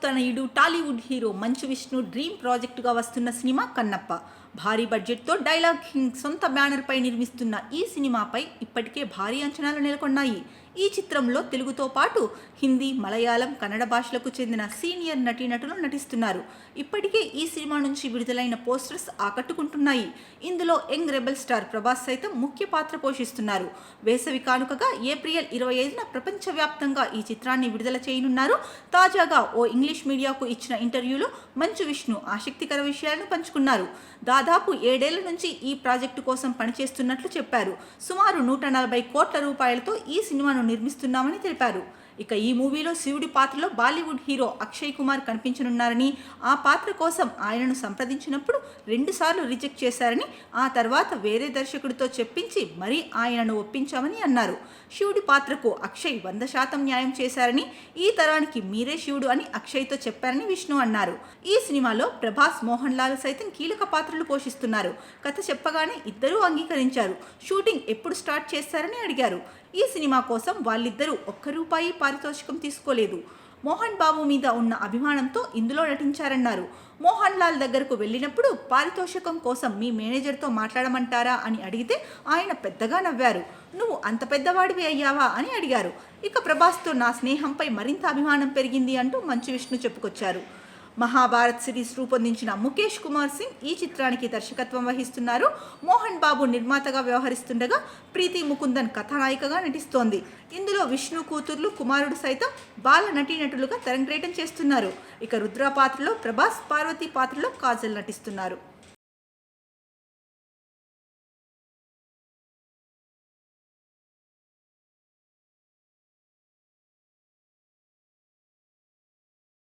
తనయుడు Tollywood hero Manchu Vishnu dream ప్రాజెక్టుగా వస్తున్న సినిమా కన్నప్ప. భారీ బడ్జెట్తో డైలాగ్ కింగ్ సొంత బ్యానర్పై నిర్మిస్తున్న ఈ సినిమాపై ఇప్పటికే భారీ అంచనాలు నెలకొన్నాయి. ఈ చిత్రంలో తెలుగుతో పాటు హిందీ, మలయాళం, కన్నడ భాషలకు చెందిన సీనియర్ నటీనటులు నటిస్తున్నారు. ఇప్పటికే ఈ సినిమా నుంచి విడుదలైన పోస్టర్స్ ఆకట్టుకుంటున్నాయి. ఇందులో యంగ్ రెబల్ స్టార్ ప్రభాస్ సైతం ముఖ్య పాత్ర పోషిస్తున్నారు. వేసవి కానుకగా ఏప్రిల్ 25న ప్రపంచవ్యాప్తంగా ఈ చిత్రాన్ని విడుదల చేయనున్నారు. తాజాగా ఓ ఇంగ్లీష్ మీడియాకు ఇచ్చిన ఇంటర్వ్యూలో మంచు విష్ణు ఆసక్తికర విషయాలను పంచుకున్నారు. దాదాపు 7 ఏళ్ల నుంచి ఈ ప్రాజెక్టు కోసం పనిచేస్తున్నట్లు చెప్పారు. సుమారు 140 కోట్ల రూపాయలతో ఈ సినిమాను నిర్మిస్తున్నామని తెలిపారు. ఇక ఈ మూవీలో శివుడి పాత్రలో బాలీవుడ్ హీరో అక్షయ్ కుమార్ కనిపించనున్నారని, ఆ పాత్ర కోసం ఆయనను సంప్రదించినప్పుడు 2 సార్లు రిజెక్ట్ చేశారని, ఆ తర్వాత వేరే దర్శకుడితో చెప్పించి మరీ ఆయనను ఒప్పించామని అన్నారు. శివుడి పాత్రకు అక్షయ్ 100% న్యాయం చేశారని, ఈ తరానికి మీరే శివుడు అని అక్షయ్తో చెప్పారని విష్ణు అన్నారు. ఈ సినిమాలో ప్రభాస్, మోహన్ లాల్ సైతం కీలక పాత్రలు పోషిస్తున్నారు. కథ చెప్పగానే ఇద్దరూ అంగీకరించారు. షూటింగ్ ఎప్పుడు స్టార్ట్ చేస్తారని అడిగారు. ఈ సినిమా కోసం వాళ్ళిద్దరూ ₹1 పారితోషికం తీసుకోలేదు. మోహన్ బాబు మీద ఉన్న అభిమానంతో ఇందులో నటించారన్నారు. మోహన్ లాల్ దగ్గరకు వెళ్ళినప్పుడు పారితోషికం కోసం మీ మేనేజర్తో మాట్లాడమంటారా అని అడిగితే ఆయన పెద్దగా నవ్వారు. నువ్వు అంత పెద్దవాడివి అయ్యావా అని అడిగారు. ఇక ప్రభాస్తో నా స్నేహంపై మరింత అభిమానం పెరిగింది అంటూ మంచు విష్ణు చెప్పుకొచ్చారు. మహాభారత్ సిరీస్ రూపొందించిన ముఖేష్ కుమార్ సింగ్ ఈ చిత్రానికి దర్శకత్వం వహిస్తున్నారు. మోహన్ బాబు నిర్మాతగా వ్యవహరిస్తుండగా ప్రీతి ముకుందన్ కథానాయికగా నటిస్తోంది. ఇందులో విష్ణు కూతుర్లు, కుమారుడు సైతం బాల నటీనటులుగా తెరంగేటం చేస్తున్నారు. ఇక రుద్ర పాత్రలో ప్రభాస్, పార్వతి పాత్రలో కాజల్ నటిస్తున్నారు.